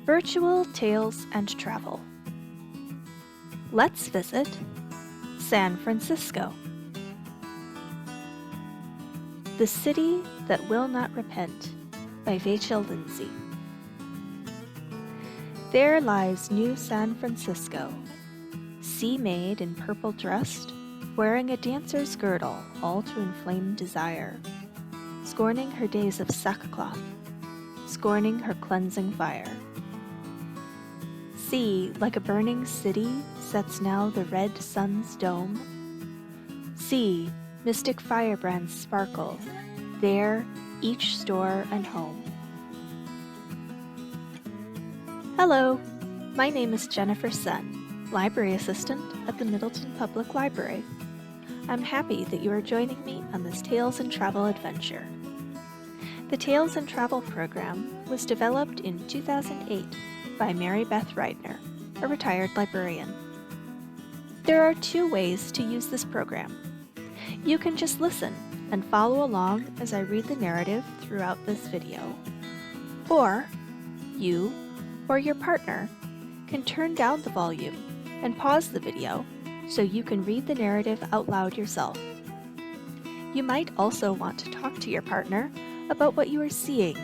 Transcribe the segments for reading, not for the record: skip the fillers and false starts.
Virtual Tales and Travel. Let's visit San Francisco, the City That Will Not Repent by Rachel Lindsay. There lies New San Francisco, sea-maid and purple dressed, wearing a dancer's girdle all to inflame desire, scorning her days of sackcloth, scorning her cleansing fire. See, like a burning city, sets now the red sun's dome. See, mystic firebrands sparkle, there each store and home. Hello, my name is Jennifer Sun, Library Assistant at the Middleton Public Library. I'm happy that you are joining me on this Tales and Travel adventure. The Tales and Travel program was developed in 2008 by Mary Beth Reidner, a retired librarian. There are two ways to use this program. You can just listen and follow along as I read the narrative throughout this video. Or you or your partner can turn down the volume and pause the video so you can read the narrative out loud yourself. You might also want to talk to your partner about what you are seeing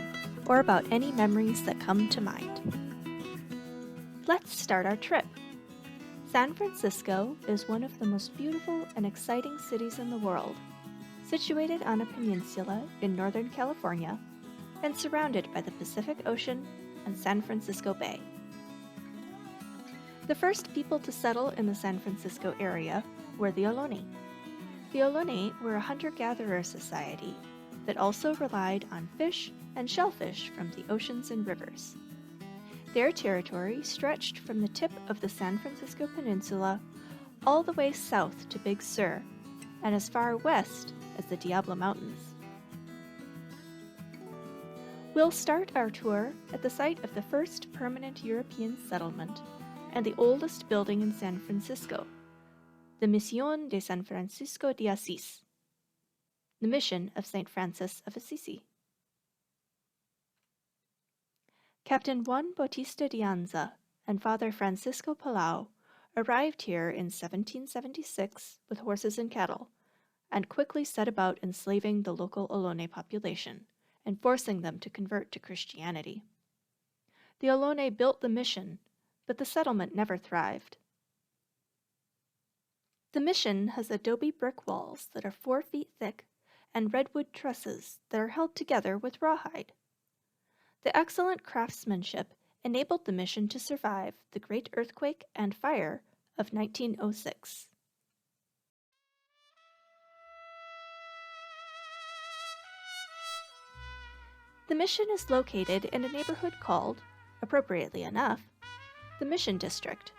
or about any memories that come to mind. Let's start our trip. San Francisco is one of the most beautiful and exciting cities in the world, situated on a peninsula in Northern California and surrounded by the Pacific Ocean and San Francisco Bay. The first people to settle in the San Francisco area were the Ohlone. The Ohlone were a hunter-gatherer society that also relied on fish and shellfish from the oceans and rivers. Their territory stretched from the tip of the San Francisco Peninsula all the way south to Big Sur and as far west as the Diablo Mountains. We'll start our tour at the site of the first permanent European settlement and the oldest building in San Francisco, the Misión de San Francisco de Asís, the Mission of St. Francis of Assisi. Captain Juan Bautista de Anza and Father Francisco Palau arrived here in 1776 with horses and cattle, and quickly set about enslaving the local Ohlone population and forcing them to convert to Christianity. The Ohlone built the mission, but the settlement never thrived. The mission has adobe brick walls that are 4 feet thick and redwood trusses that are held together with rawhide. The excellent craftsmanship enabled the mission to survive the Great Earthquake and Fire of 1906. The mission is located in a neighborhood called, appropriately enough, the Mission District,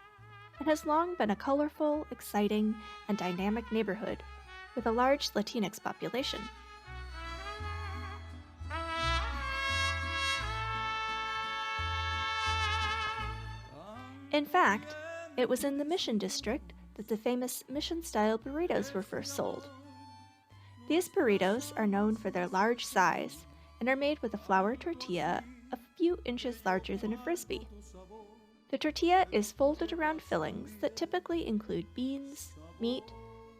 and has long been a colorful, exciting, and dynamic neighborhood with a large Latinx population. In fact, it was in the Mission District that the famous Mission-style burritos were first sold. These burritos are known for their large size and are made with a flour tortilla a few inches larger than a frisbee. The tortilla is folded around fillings that typically include beans, meat,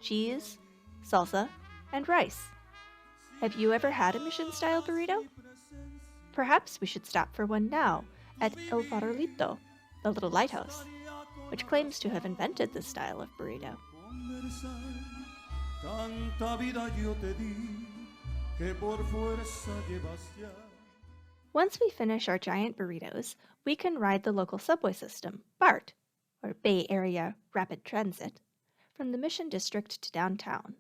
cheese, salsa, and rice. Have you ever had a Mission-style burrito? Perhaps we should stop for one now at El Farolito, the Little Lighthouse, which claims to have invented this style of burrito. Once we finish our giant burritos, we can ride the local subway system, BART, or Bay Area Rapid Transit, from the Mission District to downtown.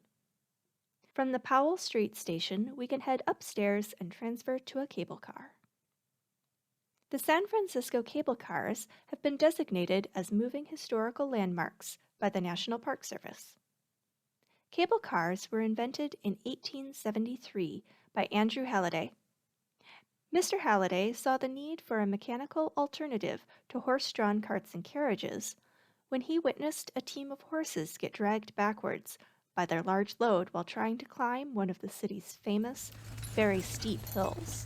From the Powell Street station, we can head upstairs and transfer to a cable car. The San Francisco cable cars have been designated as moving historical landmarks by the National Park Service. Cable cars were invented in 1873 by Andrew Halliday. Mr. Halliday saw the need for a mechanical alternative to horse-drawn carts and carriages when he witnessed a team of horses get dragged backwards by their large load while trying to climb one of the city's famous, very steep hills.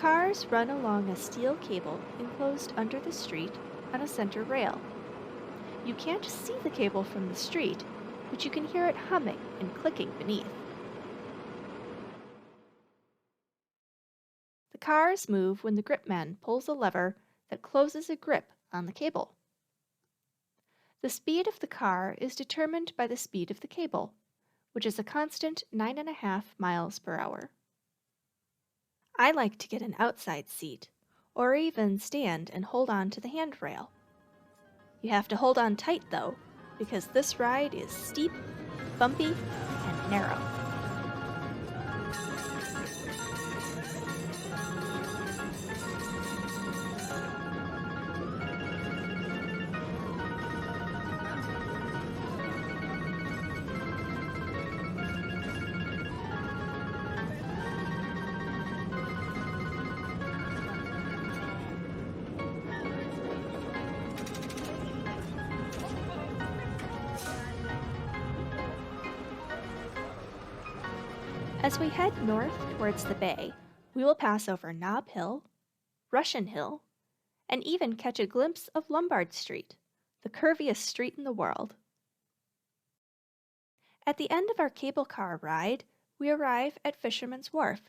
cars run along a steel cable enclosed under the street on a center rail. You can't see the cable from the street, but you can hear it humming and clicking beneath. The cars move when the gripman pulls a lever that closes a grip on the cable. The speed of the car is determined by the speed of the cable, which is a constant 9.5 miles per hour. I like to get an outside seat, or even stand and hold on to the handrail. You have to hold on tight though, because this ride is steep, bumpy, and narrow. As we head north towards the bay, we will pass over Nob Hill, Russian Hill, and even catch a glimpse of Lombard Street, the curviest street in the world. At the end of our cable car ride, we arrive at Fisherman's Wharf.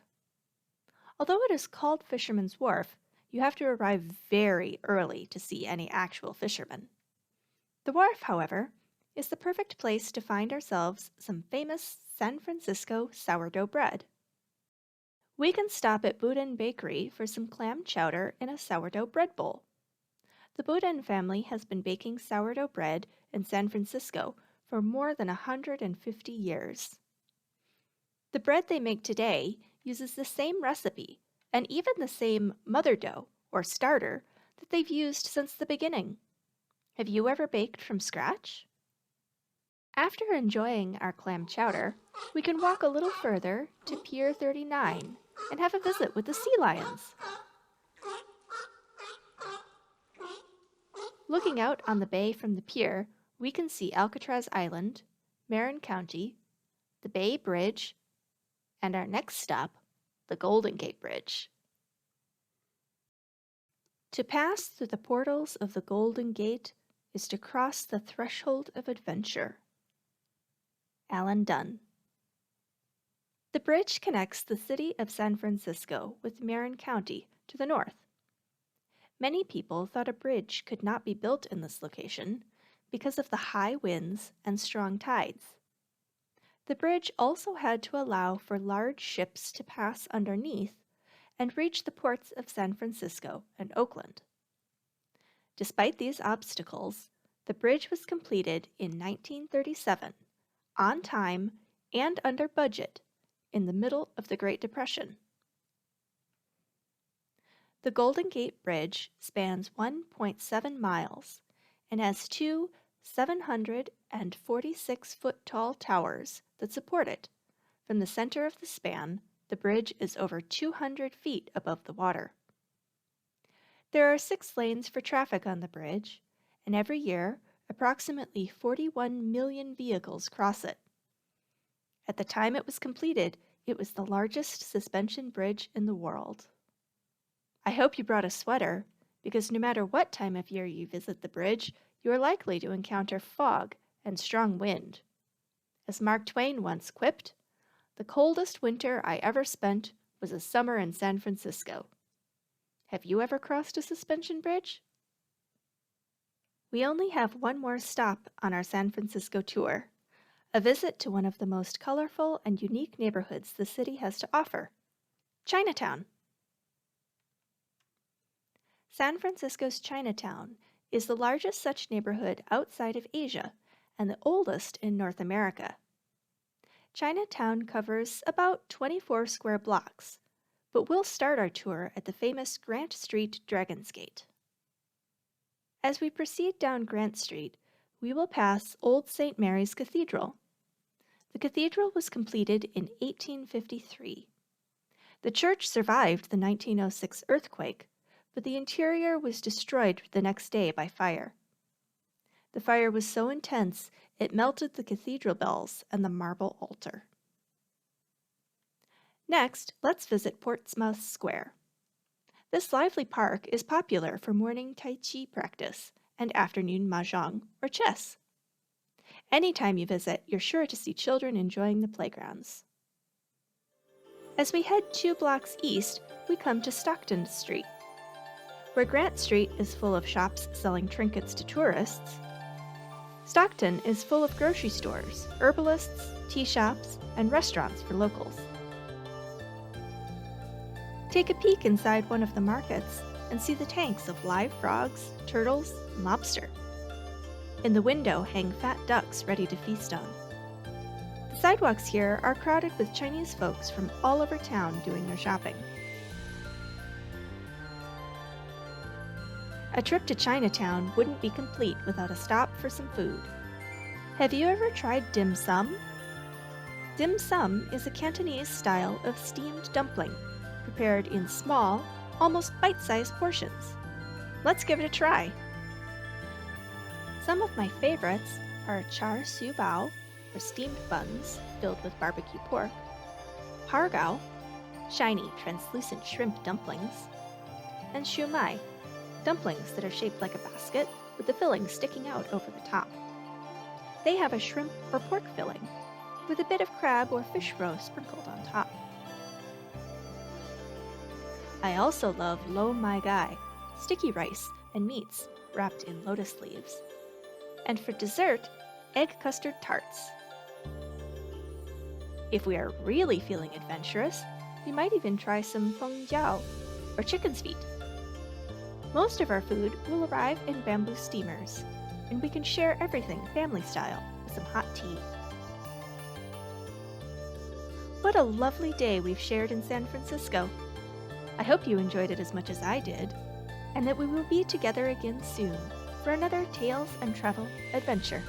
Although it is called Fisherman's Wharf, you have to arrive very early to see any actual fishermen. The wharf, however, is the perfect place to find ourselves some famous San Francisco sourdough bread. We can stop at Boudin Bakery for some clam chowder in a sourdough bread bowl. The Boudin family has been baking sourdough bread in San Francisco for more than 150 years. The bread they make today uses the same recipe and even the same mother dough, or starter, that they've used since the beginning. Have you ever baked from scratch? After enjoying our clam chowder, we can walk a little further to Pier 39 and have a visit with the sea lions. Looking out on the bay from the pier, we can see Alcatraz Island, Marin County, the Bay Bridge, and our next stop, the Golden Gate Bridge. To pass through the portals of the Golden Gate is to cross the threshold of adventure. Alan Dunn. The bridge connects the city of San Francisco with Marin County to the north. Many people thought a bridge could not be built in this location because of the high winds and strong tides. The bridge also had to allow for large ships to pass underneath and reach the ports of San Francisco and Oakland. Despite these obstacles, the bridge was completed in 1937, on time and under budget, in the middle of the Great Depression. The Golden Gate Bridge spans 1.7 miles and has two 746-foot tall towers that support it. From the center of the span, the bridge is over 200 feet above the water. There are 6 lanes for traffic on the bridge, and every year, approximately 41 million vehicles cross it. At the time it was completed, it was the largest suspension bridge in the world. I hope you brought a sweater, because no matter what time of year you visit the bridge, you are likely to encounter fog and strong wind. As Mark Twain once quipped, "The coldest winter I ever spent was a summer in San Francisco." Have you ever crossed a suspension bridge? We only have one more stop on our San Francisco tour, a visit to one of the most colorful and unique neighborhoods the city has to offer, Chinatown. San Francisco's Chinatown is the largest such neighborhood outside of Asia and the oldest in North America. Chinatown covers about 24 square blocks, but we'll start our tour at the famous Grant Street Dragon's Gate. As we proceed down Grant Street, we will pass Old St. Mary's Cathedral. The cathedral was completed in 1853. The church survived the 1906 earthquake, but the interior was destroyed the next day by fire. The fire was so intense it melted the cathedral bells and the marble altar. Next, let's visit Portsmouth Square. This lively park is popular for morning Tai Chi practice and afternoon Mahjong or chess. Anytime you visit, you're sure to see children enjoying the playgrounds. As we head 2 blocks east, we come to Stockton Street. Where Grant Street is full of shops selling trinkets to tourists, Stockton is full of grocery stores, herbalists, tea shops, and restaurants for locals. Take a peek inside one of the markets and see the tanks of live frogs, turtles, and lobster. In the window hang fat ducks ready to feast on. The sidewalks here are crowded with Chinese folks from all over town doing their shopping. A trip to Chinatown wouldn't be complete without a stop for some food. Have you ever tried dim sum? Dim sum is a Cantonese style of steamed dumpling, prepared in small, almost bite-sized portions. Let's give it a try. Some of my favorites are char siu bao, or steamed buns filled with barbecue pork, har gao, shiny translucent shrimp dumplings, and shu mai, dumplings that are shaped like a basket with the filling sticking out over the top. They have a shrimp or pork filling, with a bit of crab or fish roe sprinkled on top. I also love lo mai gai, sticky rice and meats wrapped in lotus leaves. And for dessert, egg custard tarts. If we are really feeling adventurous, we might even try some feng jiao, or chicken's feet. Most of our food will arrive in bamboo steamers, and we can share everything family style with some hot tea. What a lovely day we've shared in San Francisco. I hope you enjoyed it as much as I did, and that we will be together again soon for another Tales and Travel adventure.